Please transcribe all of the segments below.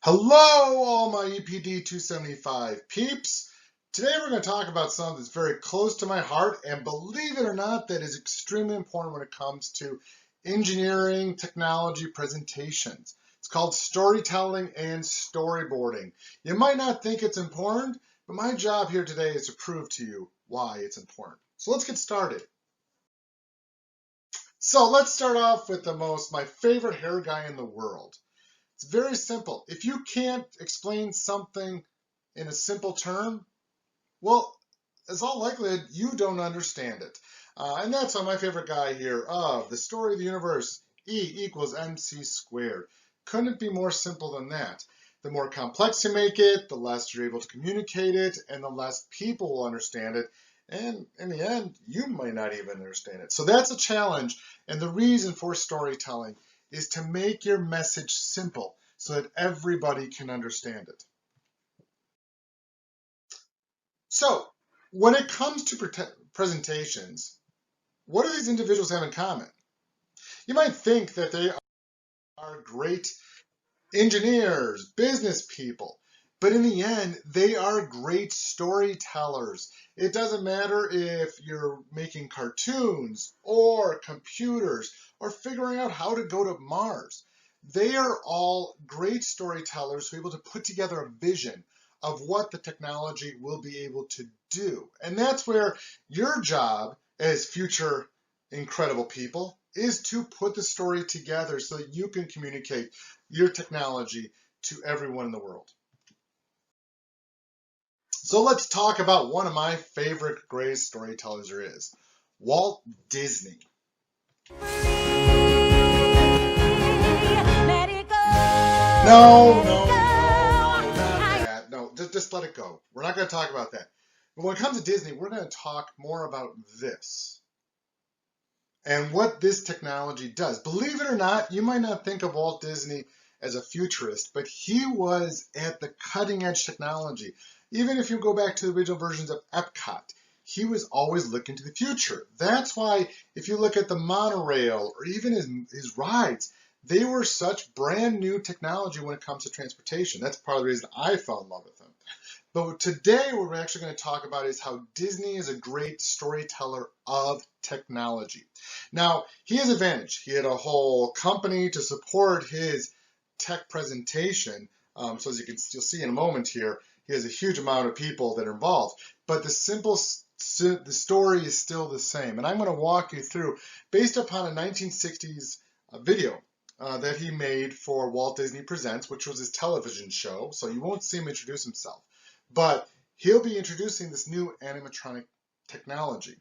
Hello, all my EPD 275 peeps. Today we're going to talk about something that's very close to my heart, and believe it or not, that is extremely important when it comes to engineering technology presentations. It's called storytelling and storyboarding. You might not think it's important, but my job here today is to prove to you why it's important. So let's get started. So let's start off with my favorite hair guy in the world. It's very simple. If you can't explain something in a simple term, well, as all likelihood, you don't understand it. And that's why my favorite guy here of the story of the universe, E equals MC squared. Couldn't it be more simple than that? The more complex you make it, the less you're able to communicate it, and the less people will understand it. And in the end, you might not even understand it. So that's a challenge. And the reason for storytelling is to make your message simple so that everybody can understand it. So when it comes to presentations, what do these individuals have in common? You might think that they are great engineers, business people, but in the end, they are great storytellers. It doesn't matter if you're making cartoons or computers or figuring out how to go to Mars. They are all great storytellers who are able to put together a vision of what the technology will be able to do. And that's where your job as future incredible people is to put the story together so that you can communicate your technology to everyone in the world. So let's talk about one of my favorite greatest storytellers there is, Walt Disney. No, not that. No, just let it go. We're not going to talk about that. But when it comes to Disney, we're going to talk more about this and what this technology does. Believe it or not, you might not think of Walt Disney as a futurist, but he was at the cutting edge technology. Even if you go back to the original versions of Epcot, he was always looking to the future. That's why if you look at the monorail or even his rides, they were such brand new technology when it comes to transportation. That's part of the reason I fell in love with them. But today what we're actually going to talk about is how Disney is a great storyteller of technology. Now, he has an advantage. He had a whole company to support his tech presentation. So as you'll see in a moment here, he has a huge amount of people that are involved. But the story is still the same. And I'm going to walk you through, based upon a 1960s video that he made for Walt Disney Presents, which was his television show. So you won't see him introduce himself. But he'll be introducing this new animatronic technology.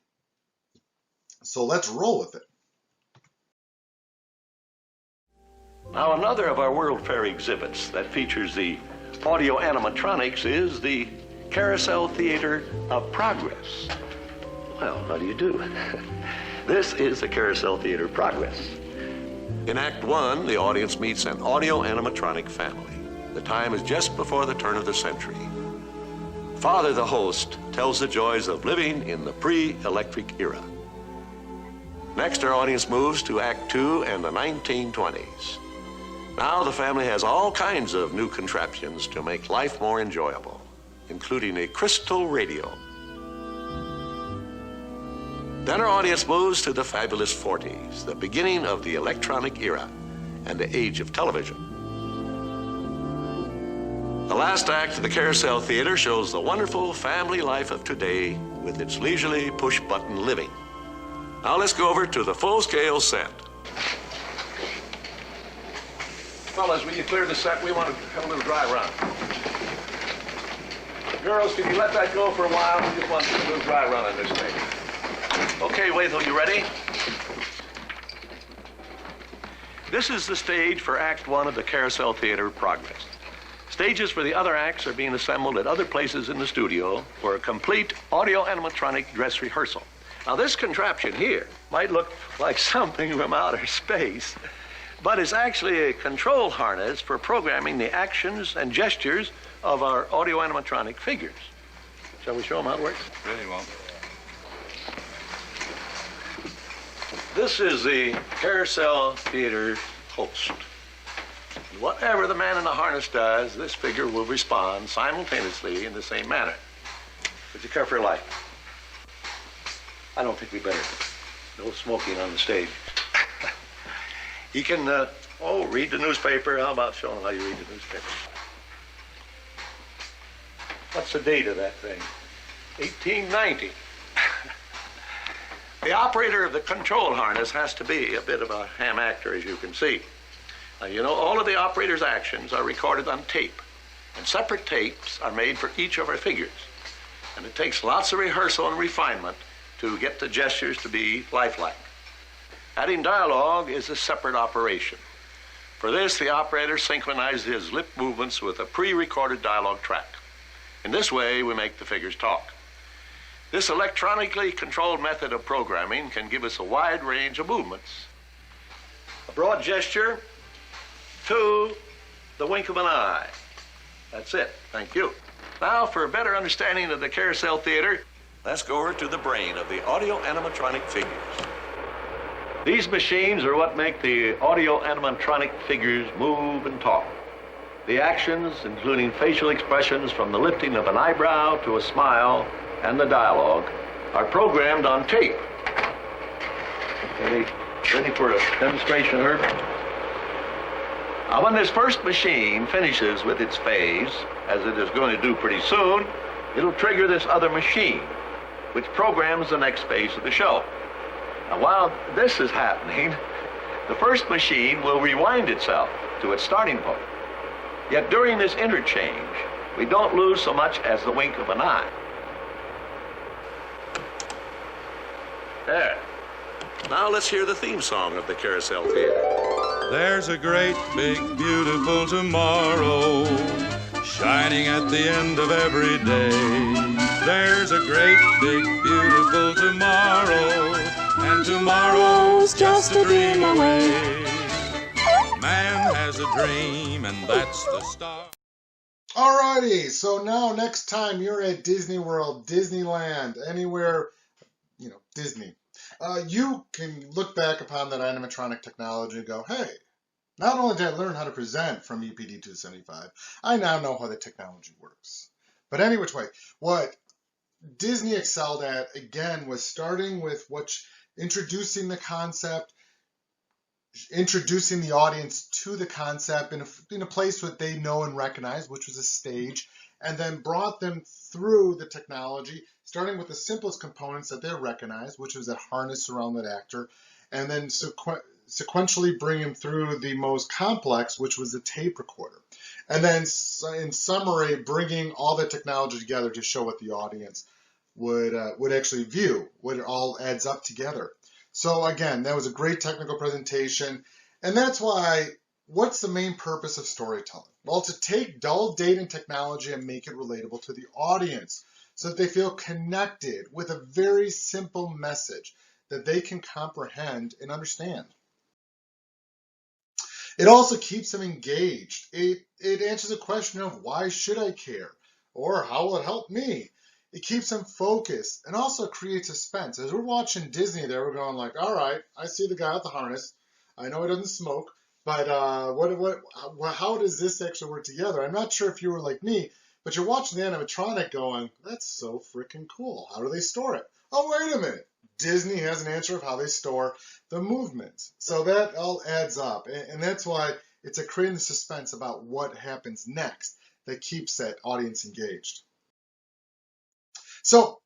So let's roll with it. Now, another of our World Fair exhibits that features the audio animatronics is the Carousel Theater of Progress. Well, how do you do? This is the Carousel Theater of Progress. In Act 1, the audience meets an audio animatronic family. The time is just before the turn of the century. Father, the host, tells the joys of living in the pre-electric era. Next, our audience moves to Act 2 and the 1920s. Now the family has all kinds of new contraptions to make life more enjoyable, including a crystal radio. Then our audience moves to the fabulous 40s, the beginning of the electronic era and the age of television. The last act of the Carousel Theater shows the wonderful family life of today with its leisurely push-button living. Now let's go over to the full-scale set. Fellas, will you clear the set? We want to have a little dry run. Girls, can you let that go for a while? We just want to do a little dry run on this thing. Okay, Waithel, you ready? This is the stage for Act 1 of the Carousel Theater of Progress. Stages for the other acts are being assembled at other places in the studio for a complete audio animatronic dress rehearsal. Now, this contraption here might look like something from outer space, but it's actually a control harness for programming the actions and gestures of our audio animatronic figures. Shall we show them how it works? Really well. This is the Carousel Theater host. Whatever the man in the harness does, this figure will respond simultaneously in the same manner. Would you care for a light? I don't think we better. No smoking on the stage. He can, read the newspaper. How about showing him how you read the newspaper? What's the date of that thing? 1890. The operator of the control harness has to be a bit of a ham actor, as you can see. All of the operator's actions are recorded on tape, and separate tapes are made for each of our figures. And it takes lots of rehearsal and refinement to get the gestures to be lifelike. Adding dialogue is a separate operation. For this, the operator synchronizes his lip movements with a pre-recorded dialogue track. In this way, we make the figures talk. This electronically controlled method of programming can give us a wide range of movements. A broad gesture to the wink of an eye. That's it. Thank you. Now, for a better understanding of the carousel theater, let's go over to the brain of the audio animatronic figures. These machines are what make the audio animatronic figures move and talk. The actions, including facial expressions from the lifting of an eyebrow to a smile and the dialogue, are programmed on tape. Okay, ready for a demonstration, Herb? Now, when this first machine finishes with its phase, as it is going to do pretty soon, it'll trigger this other machine, which programs the next phase of the show. Now, while this is happening, the first machine will rewind itself to its starting point. Yet during this interchange, we don't lose so much as the wink of an eye. There. Now let's hear the theme song of the Carousel Theater. There's a great, big, beautiful tomorrow shining at the end of every day. There's a great, big, beautiful tomorrow, and tomorrow's just a dream away. Man has a dream, and that's the start. Alrighty, so now next time you're at Disney World, Disneyland, anywhere, Disney, you can look back upon that animatronic technology and go, hey, not only did I learn how to present from EPD 275, I now know how the technology works. But any which way, what Disney excelled at, again, was starting with introducing the concept, introducing the audience to the concept in a place that they know and recognize, which was a stage, and then brought them through the technology, starting with the simplest components that they recognized, which was that harness around that actor, and then sequentially bring him through the most complex, which was the tape recorder. And then, in summary, bringing all the technology together to show what the audience would actually view, what it all adds up together. So again, that was a great technical presentation, and that's why, what's the main purpose of storytelling? Well, to take dull data and technology and make it relatable to the audience so that they feel connected with a very simple message that they can comprehend and understand. It also keeps them engaged. It answers the question of why should I care? Or how will it help me? It keeps them focused and also creates suspense. As we're watching Disney there, we're going like, all right, I see the guy with the harness. I know he doesn't smoke, but how does this actually work together? I'm not sure if you were like me, but you're watching the animatronic going, that's so freaking cool. How do they store it? Oh, wait a minute. Disney has an answer of how they store the movements. So that all adds up. And that's why it's a creating suspense about what happens next that keeps that audience engaged. So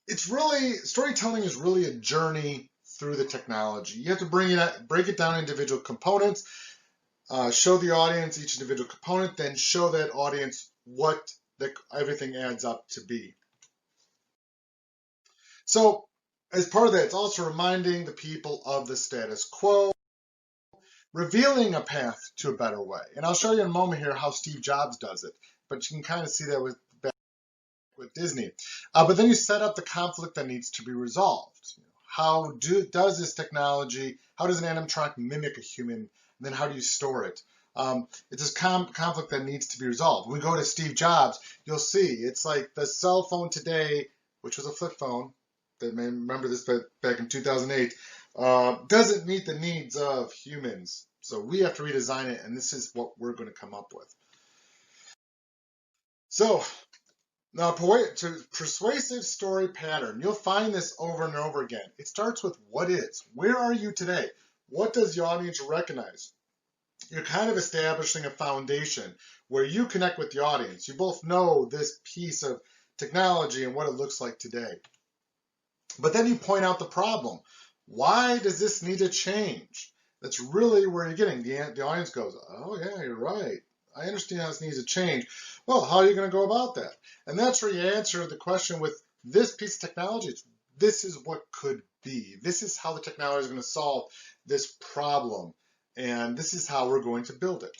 storytelling is really a journey through the technology. You have to break it down into individual components, show the audience each individual component, then show that audience what everything adds up to be. So as part of that, it's also reminding the people of the status quo, revealing a path to a better way. And I'll show you in a moment here how Steve Jobs does it, but you can kind of see that with Disney. But then you set up the conflict that needs to be resolved. How does this technology, how does an animatronic mimic a human, and then how do you store it? It's this conflict that needs to be resolved. When we go to Steve Jobs, you'll see it's like the cell phone today, which was a flip phone, they may remember this back in 2008, doesn't meet the needs of humans So we have to redesign it, and this is what we're going to come up with. So now, persuasive story pattern. You'll find this over and over again. It starts with what is. Where are you today? What does the audience recognize? You're kind of establishing a foundation where you connect with the audience. You both know this piece of technology and what it looks like today. But then you point out the problem. Why does this need to change? That's really where you're getting. The audience goes, oh yeah, you're right. I understand how this needs to change. Well, how are you going to go about that? And that's where you answer the question with this piece of technology. This is what could be. This is how the technology is going to solve this problem. And this is how we're going to build it.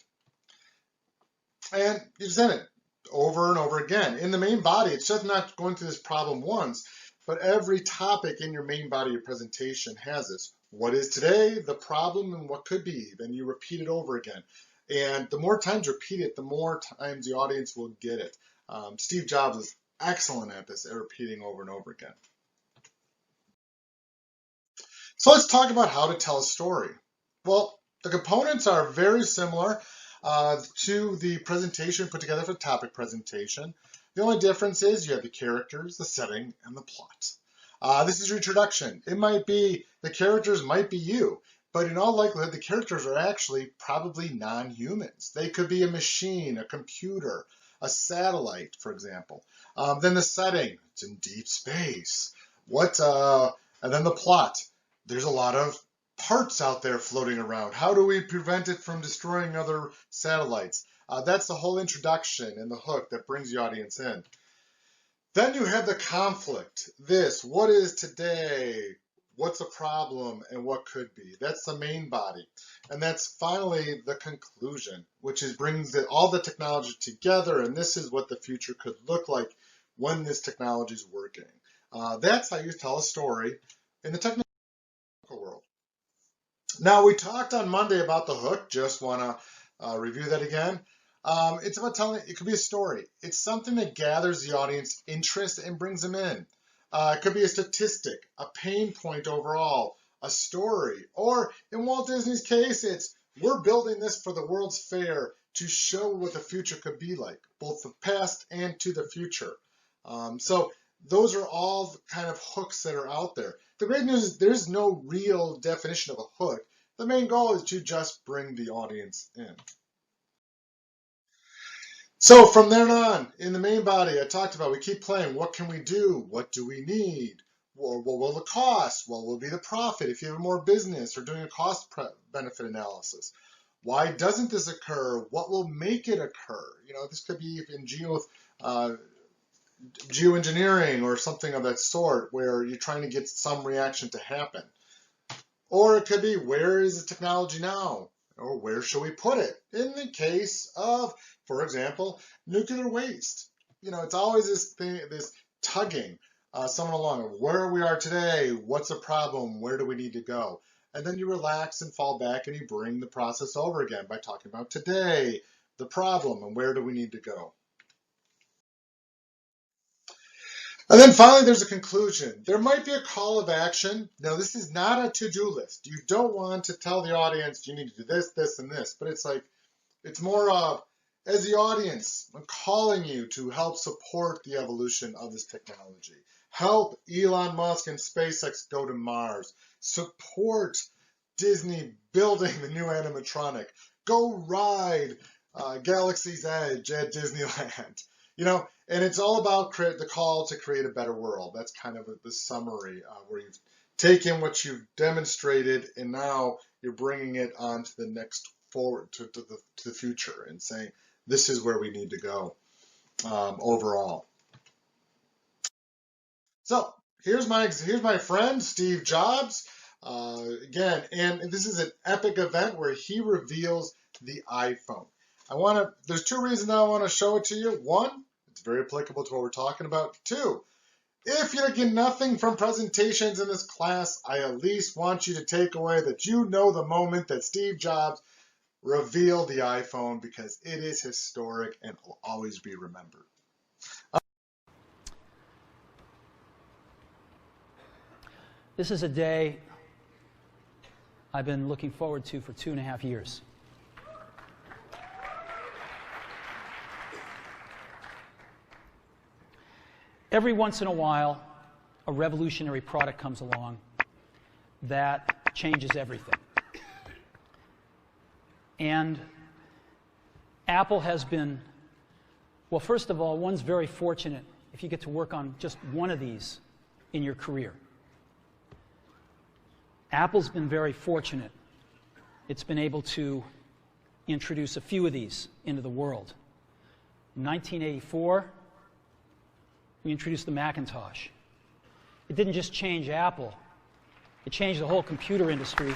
And you present it over and over again. In the main body, it's just not going through this problem once, but every topic in your main body of your presentation has this. What is today, the problem, and what could be. Then you repeat it over again. And the more times you repeat it, the more times the audience will get it. Steve Jobs is excellent at this, at repeating over and over again. So let's talk about how to tell a story. Well, the components are very similar to the presentation put together for the topic presentation. The only difference is you have the characters, the setting, and the plot. This is your introduction. It might be, the characters might be you, but in all likelihood, the characters are actually probably non-humans. They could be a machine, a computer, a satellite, for example. Then the setting, it's in deep space. And then the plot. There's a lot of parts out there floating around. How do we prevent it from destroying other satellites? That's the whole introduction and the hook that brings the audience in. Then you have the conflict. What is today? What's a problem and what could be? That's the main body. And that's finally the conclusion, which brings all the technology together, and this is what the future could look like when this technology is working. That's how you tell a story in the technical world. Now, we talked on Monday about the hook. Just want to review that again. It's about telling, it could be a story. It's something that gathers the audience interest and brings them in. It could be a statistic, a pain point overall, a story, or in Walt Disney's case, it's we're building this for the World's Fair to show what the future could be like, both the past and to the future. So those are all kind of hooks that are out there. The great news is there's no real definition of a hook. The main goal is to just bring the audience in. So from there on, in the main body, I talked about, we keep playing. What can we do? What do we need? What will the cost? What will be the profit if you have more business or doing a cost-benefit analysis? Why doesn't this occur? What will make it occur? You know, this could be in geoengineering or something of that sort, where you're trying to get some reaction to happen. Or it could be, where is the technology now? Or where should we put it? In the case of, for example, nuclear waste. You know, it's always this thing, this tugging someone along. Where we are today, what's the problem, where do we need to go? And then you relax and fall back and you bring the process over again by talking about today, the problem, and where do we need to go. And then finally, there's a conclusion. There might be a call of action. Now, this is not a to-do list. You don't want to tell the audience you need to do this, this, and this. But it's like, it's more of, as the audience, I'm calling you to help support the evolution of this technology. Help Elon Musk and SpaceX go to Mars. Support Disney building the new animatronic. Go ride Galaxy's Edge at Disneyland. You know, and it's all about the call to create a better world. That's kind of the summary where you've taken what you've demonstrated and now you're bringing it on to the next forward, to the future, and saying, this is where we need to go overall. So here's my friend, Steve Jobs. Again, and this is an epic event where he reveals the iPhone. There's two reasons I want to show it to you. One, it's very applicable to what we're talking about. Two, if you get nothing from presentations in this class, I at least want you to take away that you know the moment that Steve Jobs revealed the iPhone, because it is historic and will always be remembered. This is a day I've been looking forward to for 2.5 years. Every once in a while, a revolutionary product comes along that changes everything. And Apple has been, well, first of all, one's very fortunate if you get to work on just one of these in your career. Apple's been very fortunate. It's been able to introduce a few of these into the world. In 1984, we introduced the Macintosh. It didn't just change Apple, it changed the whole computer industry.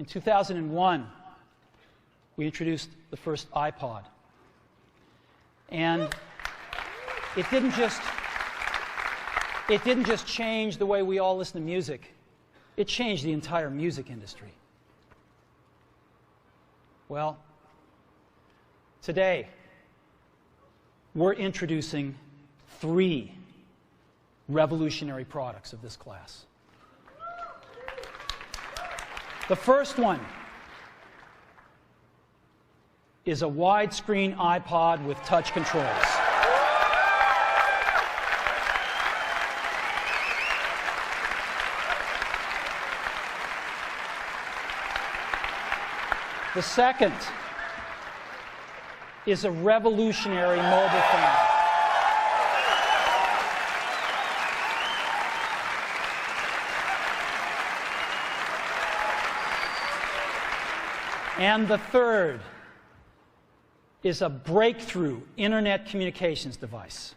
In 2001, we introduced the first iPod. And it didn't just change the way we all listen to music. It changed the entire music industry. Well, today, we're introducing 3 revolutionary products of this class. The first one is a widescreen iPod with touch controls. The second is a revolutionary mobile phone. And the third is a breakthrough internet communications device.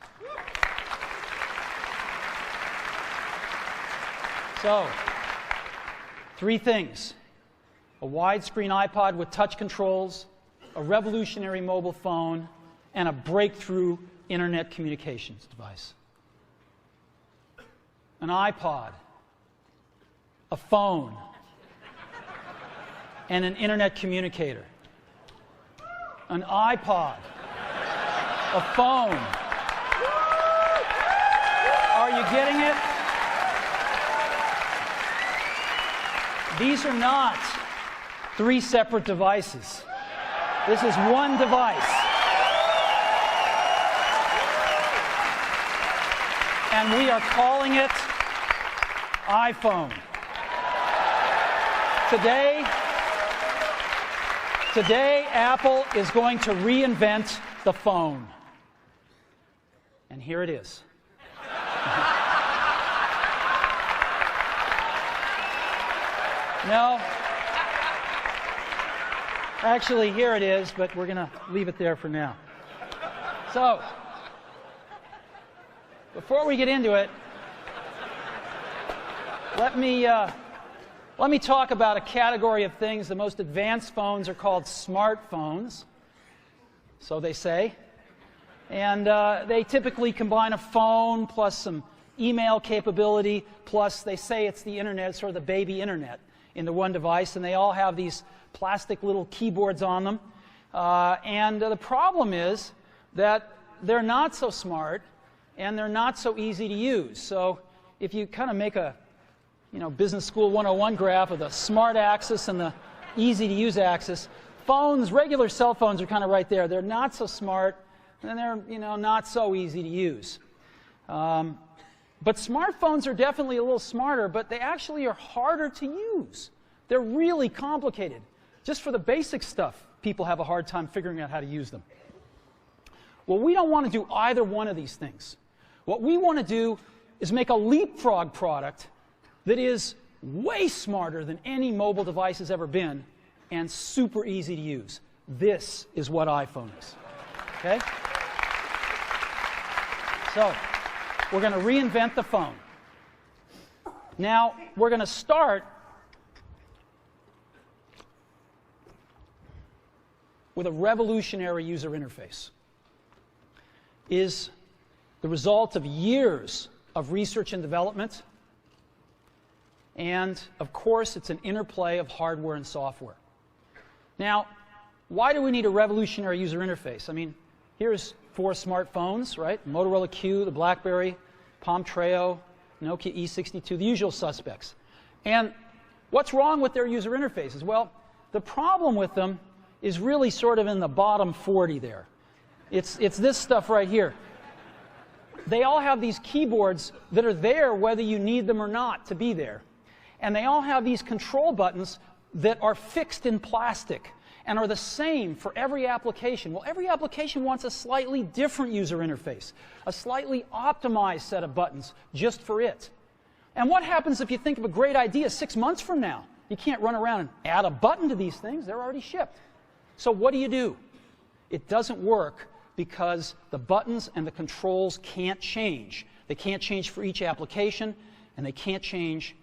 So, 3 things. A widescreen iPod with touch controls, a revolutionary mobile phone, and a breakthrough internet communications device. An iPod, a phone, and an internet communicator. An iPod, a phone. Are you getting it? These are not 3 separate devices. This is one device. And we are calling it iPhone. Today, Apple is going to reinvent the phone. And here it is. No. Actually, here it is, but we're going to leave it there for now. So, before we get into it, let me talk about a category of things. The most advanced phones are called smartphones, so they say. And they typically combine a phone plus some email capability, plus they say it's the internet, sort of the baby internet, into one device, and they all have these plastic little keyboards on them. And the problem is that they're not so smart, and they're not so easy to use. So if you kind of make a Business School 101 graph of the smart axis and the easy-to-use axis, regular cell phones are kind of right there. They're not so smart, and they're not so easy to use. But smartphones are definitely a little smarter, but they actually are harder to use. They're really complicated. Just for the basic stuff, people have a hard time figuring out how to use them. Well, we don't want to do either one of these things. What we want to do is make a leapfrog product that is way smarter than any mobile device has ever been and super easy to use. This is what iPhone is. Okay? So, we're going to reinvent the phone. Now, we're going to start with a revolutionary user interface. It is the result of years of research and development. And, of course, it's an interplay of hardware and software. Now, Why do we need a revolutionary user interface? I mean, here's 4 smartphones, right? Motorola Q, the BlackBerry, Palm Treo, Nokia E62, the usual suspects. And what's wrong with their user interfaces? Well, the problem with them is really sort of in the bottom 40 there. It's this stuff right here. They all have these keyboards that are there whether you need them or not to be there. And they all have these control buttons that are fixed in plastic and are the same for every application. Well, every application wants a slightly different user interface, a slightly optimized set of buttons just for it. And what happens if you think of a great idea 6 months from now? You can't run around and add a button to these things. They're already shipped. So what do? It doesn't work because the buttons and the controls can't change. They can't change for each application, and they can't change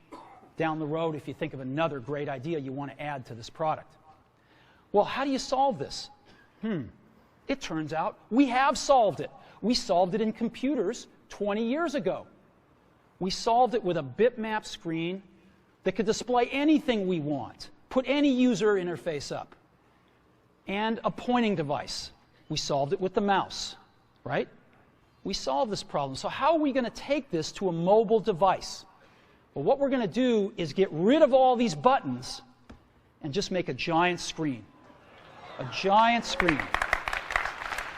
down the road if you think of another great idea you want to add to this product. Well, how do you solve this? It turns out we have solved it. We solved it in computers 20 years ago. We solved it with a bitmap screen that could display anything we want, put any user interface up, and a pointing device. We solved it with the mouse, right? We solved this problem. So how are we going to take this to a mobile device? Well, what we're going to do is get rid of all these buttons and just make a giant screen. A giant screen.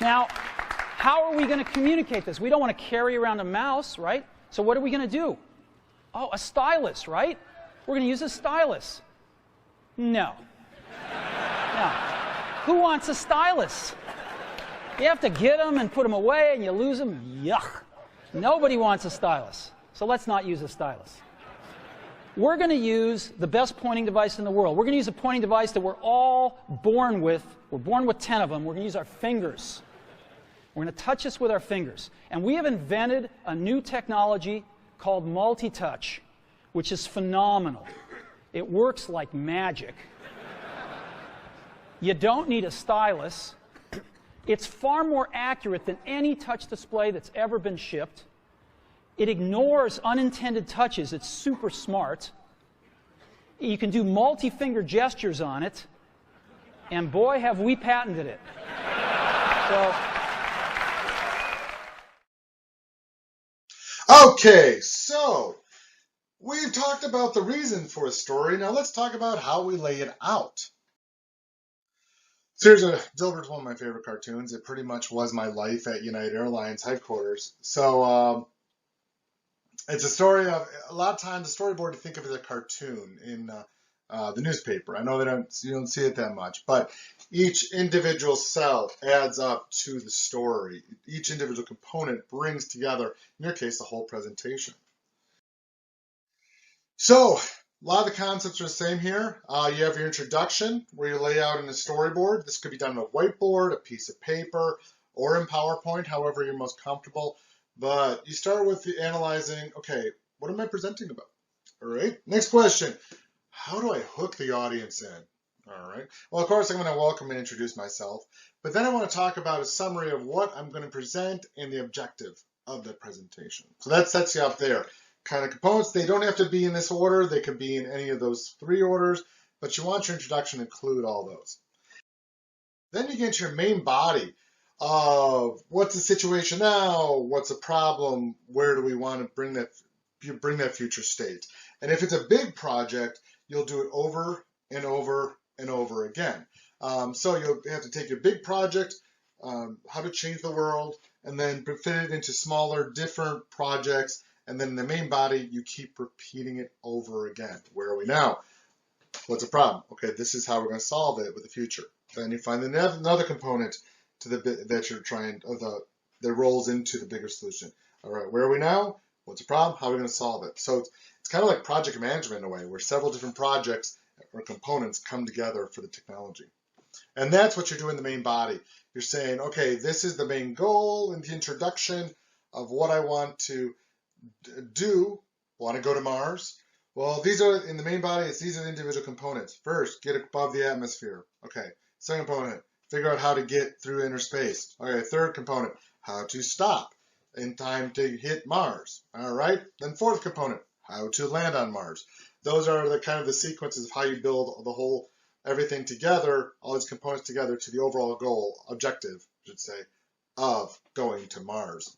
Now, how are we going to communicate this? We don't want to carry around a mouse, right? So what are we going to do? Oh, a stylus, right? We're going to use a stylus. No. No. Who wants a stylus? You have to get them and put them away and you lose them. Yuck. Nobody wants a stylus. So let's not use a stylus. We're going to use the best pointing device in the world. We're going to use a pointing device that we're all born with. We're born with 10 of them. We're going to use our fingers. We're going to touch this with our fingers. And we have invented a new technology called multi-touch, which is phenomenal. It works like magic. You don't need a stylus. It's far more accurate than any touch display that's ever been shipped. It ignores unintended touches. It's super smart. You can do multi-finger gestures on it. And boy, have we patented it. Okay, so we've talked about the reason for a story. Now let's talk about how we lay it out. So Dilbert's one of my favorite cartoons. It pretty much was my life at United Airlines headquarters. So it's a story of, a lot of times the storyboard you think of as a cartoon in the newspaper. I know you don't see it that much, but each individual cell adds up to the story. Each individual component brings together, in your case, the whole presentation. So a lot of the concepts are the same here. You have your introduction where you lay out in a storyboard. This could be done on a whiteboard, a piece of paper, or in PowerPoint, however you're most comfortable. But you start with the analyzing, okay, what am I presenting about? All right, next question. How do I hook the audience in? All right, well, of course, I'm going to welcome and introduce myself. But then I want to talk about a summary of what I'm going to present and the objective of the presentation. So that sets you up there. Kind of components, they don't have to be in this order. They could be in any of those 3 orders, but you want your introduction to include all those. Then you get to your main body of what's the situation now, what's the problem, where do we want to bring that future state. And if it's a big project, you'll do it over and over and over again. So you'll have to take your big project, how to change the world, and then fit it into smaller, different projects. And then in the main body, you keep repeating it over again. Where are we now? What's the problem? Okay, this is how we're going to solve it with the future. Then you find another component to that you're trying that rolls into the bigger solution. All right, where are we now? What's the problem? How are we going to solve it? So it's kind of like project management in a way, where several different projects or components come together for the technology. And that's what you're doing in the main body. You're saying, okay, this is the main goal in the introduction of what I want to do. Want to go to Mars? Well, these are in the main body. These are the individual components. First, get above the atmosphere. Okay. Second component, figure out how to get through inner space. Okay. Third component, how to stop in time to hit Mars. All right. Then fourth component, how to land on Mars. Those are the kind of the sequences of how you build the whole everything together, all these components together to the overall goal, objective, I should say, of going to Mars.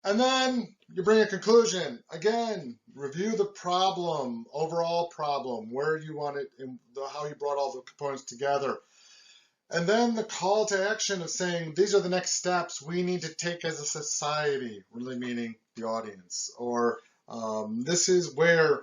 And then you bring a conclusion. Again, review the problem, overall problem, where you want it, and how you brought all the components together. And then the call to action of saying, these are the next steps we need to take as a society, really meaning the audience. Or this is where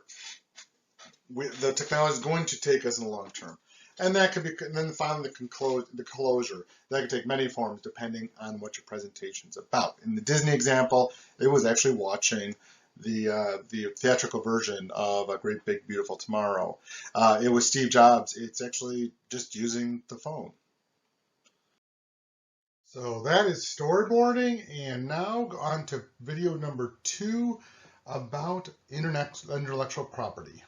the technology is going to take us in the long term. And that could be, and then finally the closure. That could take many forms depending on what your presentation is about. In the Disney example, it was actually watching the theatrical version of A Great Big Beautiful Tomorrow. It was Steve Jobs. It's actually just using the phone. So that is storyboarding, and now on to video number 2 about intellectual property.